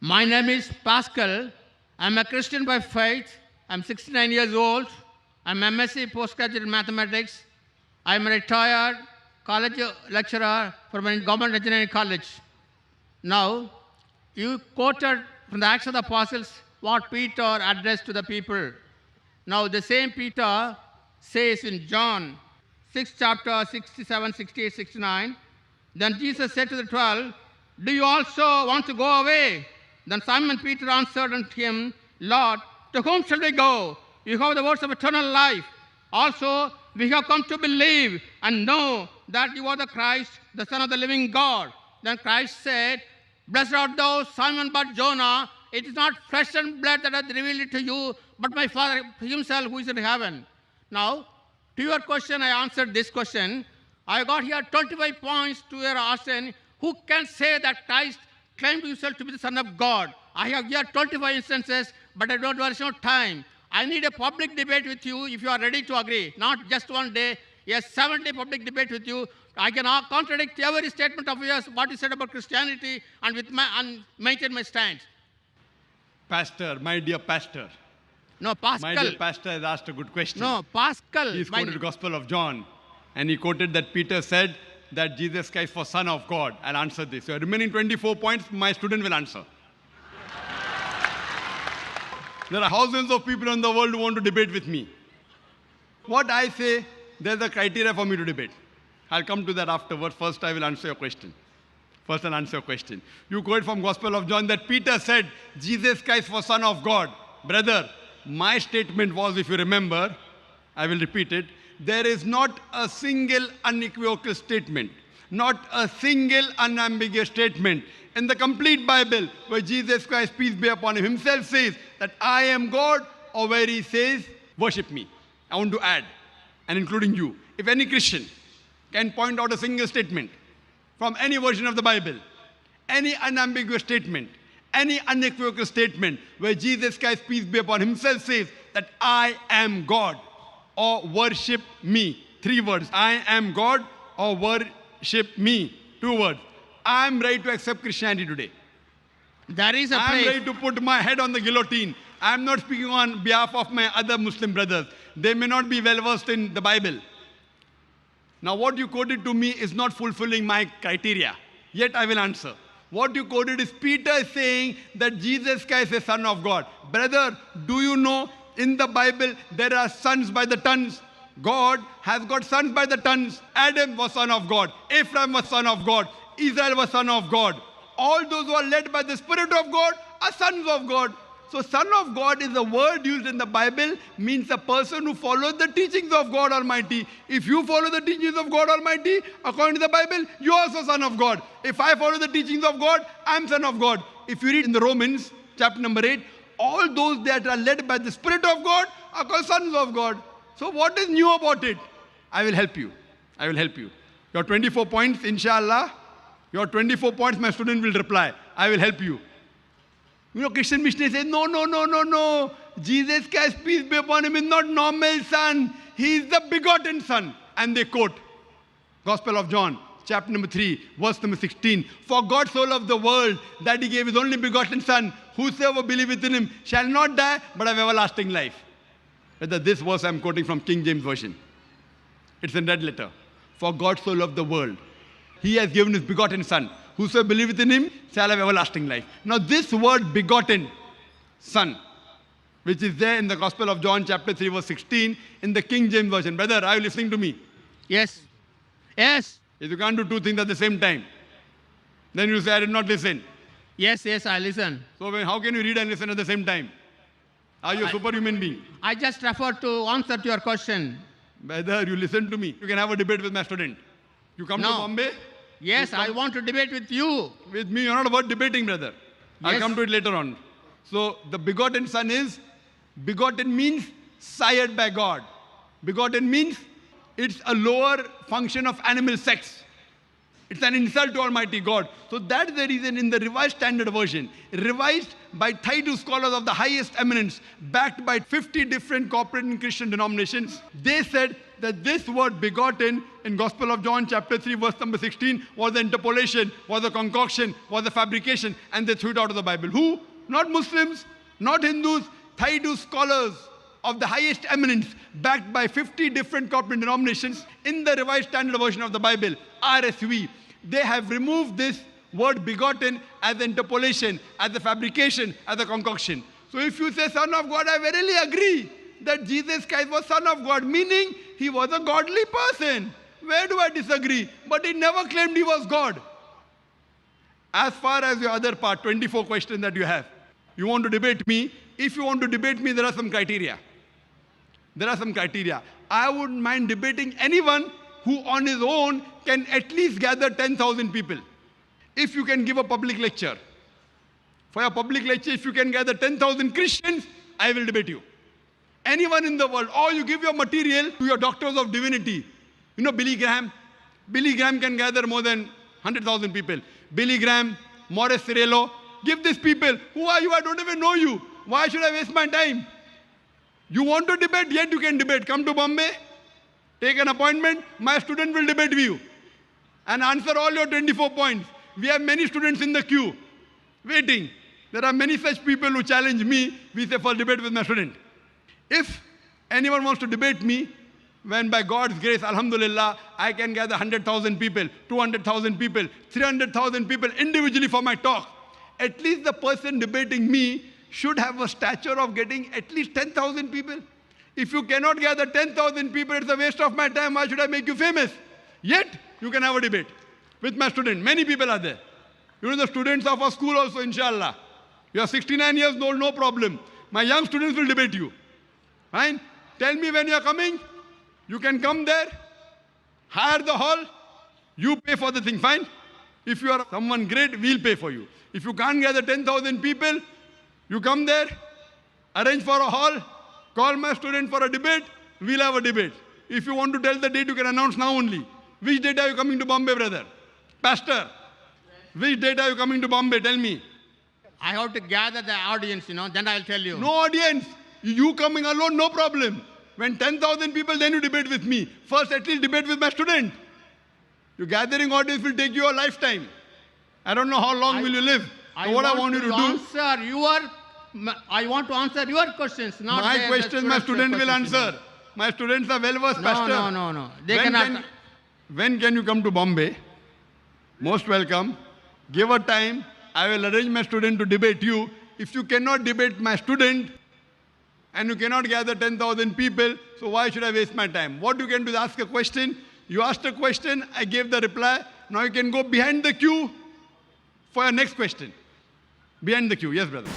My name is Pascal. I'm a Christian by faith. I'm 69 years old. I'm MSc Postgraduate Mathematics. I'm a retired college lecturer from a government engineering college. Now, you quoted from the Acts of the Apostles what Peter addressed to the people. Now, the same Peter says in John 6, chapter 67, 68, 69, then Jesus said to the 12, do you also want to go away? Then Simon Peter answered unto him, Lord, to whom shall we go? You have the words of eternal life. Also, we have come to believe and know that you are the Christ, the Son of the living God. Then Christ said, blessed art thou, Simon Bar-Jonah. It is not flesh and blood that hath revealed it to you, but my Father himself who is in heaven. Now, to your question, I answered this question. I got here 25 points to your asking, who can say that Christ claimed himself to be the Son of God? I have here 25 instances, but I don't waste no time. I need a public debate with you if you are ready to agree. Not just one day, a 7-day public debate with you. I can contradict every statement of yours, what you said about Christianity, and maintain my stand. Pastor, my dear pastor. No, Pascal. My dear pastor has asked a good question. No, Pascal. He's quoted the Gospel of John, and he quoted that Peter said that Jesus Christ was Son of God. I'll answer this. So remaining 24 points, my student will answer. There are thousands of people in the world who want to debate with me. What I say, there's a criteria for me to debate. I'll come to that afterwards. First, I will answer your question. First, I'll answer your question. You quote from Gospel of John that Peter said, Jesus Christ was Son of God. Brother, my statement was, if you remember, I will repeat it, there is not a single unequivocal statement, not a single unambiguous statement in the complete Bible where Jesus Christ, peace be upon him, himself says that I am God, or where he says, worship me. I want to add, and including you. If any Christian can point out a single statement from any version of the Bible, any unambiguous statement, any unequivocal statement where Jesus Christ, peace be upon himself, says that I am God, or worship me. 3 words. I am God, or worship me. 2 words. I am ready to accept Christianity today. There is a I am place. ready to put my head on the guillotine. I am not speaking on behalf of my other Muslim brothers. They may not be well versed in the Bible. Now what you quoted to me is not fulfilling my criteria. Yet I will answer. What you quoted is Peter saying that Jesus Christ is Son of God. Brother, do you know in the Bible there are sons by the tons? God has got sons by the tons. Adam was son of God. Ephraim was son of God. Israel was son of God. All those who are led by the Spirit of God are sons of God. So Son of God is a word used in the Bible, means a person who follows the teachings of God Almighty. If you follow the teachings of God Almighty, according to the Bible, you are also son of God. If I follow the teachings of God, I am son of God. If you read in the Romans, chapter number 8, all those that are led by the Spirit of God are called sons of God. So what is new about it? I will help you. I will help you. Your 24 points, inshallah. Your 24 points, my student will reply. I will help you. You know, Christian missionaries say, no. Jesus Christ, peace be upon him, is not normal son. He is the begotten son. And they quote Gospel of John, chapter number 3, verse number 16. For God so loved the world that he gave his only begotten son. Whosoever believeth in him shall not die, but have everlasting life. Whether this verse I'm quoting from King James Version. It's in red letter. For God so loved the world. He has given his begotten son. Whosoever believeth in him shall have everlasting life. Now this word begotten, son, which is there in the Gospel of John chapter 3 verse 16 in the King James Version. Brother, are you listening to me? Yes. Yes. If you can't do 2 things at the same time, then you say, I did not listen. Yes, I listen. So how can you read and listen at the same time? Are you a superhuman being? I just refer to answer to your question. Brother, you listen to me. You can have a debate with my student. You come to Bombay? Yes, I want to debate with you. With me, you're not about debating, brother. I'll come to it later on. So the begotten son is, begotten means sired by God. Begotten means it's a lower function of animal sex. It's an insult to Almighty God. So that's the reason in the Revised Standard Version, revised by 32 scholars of the highest eminence, backed by 50 different corporate and Christian denominations, they said that this word begotten in Gospel of John chapter 3 verse number 16 was the interpolation, was a concoction, was a fabrication, and they threw it out of the Bible. Who? Not Muslims, not Hindus, Thaidu scholars of the highest eminence, backed by 50 different corporate denominations in the Revised Standard Version of the Bible, RSV. They have removed this word begotten as interpolation, as a fabrication, as a concoction. So if you say Son of God, I verily agree that Jesus Christ was Son of God, meaning he was a godly person. Where do I disagree? But he never claimed he was God. As far as your other part, 24 questions that you have, you want to debate me. If you want to debate me, there are some criteria. There are some criteria. I wouldn't mind debating anyone who on his own can at least gather 10,000 people. If you can give a public lecture. For a public lecture, if you can gather 10,000 Christians, I will debate you. Anyone in the world, or you give your material to your doctors of divinity. You know Billy Graham? Billy Graham can gather more than 100,000 people. Billy Graham, Morris Cerullo, give these people. Who are you? I don't even know you. Why should I waste my time? You want to debate? Yet you can debate. Come to Bombay, take an appointment. My student will debate with you and answer all your 24 points. We have many students in the queue waiting. There are many such people who challenge me. We say, for debate with my student. If anyone wants to debate me, when by God's grace, alhamdulillah, I can gather 100,000 people, 200,000 people, 300,000 people individually for my talk, at least the person debating me should have a stature of getting at least 10,000 people. If you cannot gather 10,000 people, it's a waste of my time. Why should I make you famous? Yet, you can have a debate with my student. Many people are there. You know the students of our school also, inshallah. You are 69 years old, no problem. My young students will debate you. Fine? Tell me when you are coming. You can come there, hire the hall, you pay for the thing, fine? If you are someone great, we'll pay for you. If you can't gather 10,000 people, you come there, arrange for a hall, call my student for a debate, we'll have a debate. If you want to tell the date, you can announce now only. Which date are you coming to Bombay, brother? Pastor, which date are you coming to Bombay? Tell me. I have to gather the audience, then I'll tell you. No audience. You coming alone, no problem. When 10,000 people, then you debate with me. First, at least debate with my student. Your gathering audience will take you a lifetime. I don't know how long will you live. So what I want you to do... I want to answer your questions, not my questions, my student will answer. My students are well-versed, Pastor. No. They cannot... When can you come to Bombay? Most welcome. Give a time. I will arrange my student to debate you. If you cannot debate my student, and you cannot gather 10,000 people, so why should I waste my time? What you can do is ask a question. You asked a question, I gave the reply. Now you can go behind the queue for your next question. Behind the queue. Yes, brother.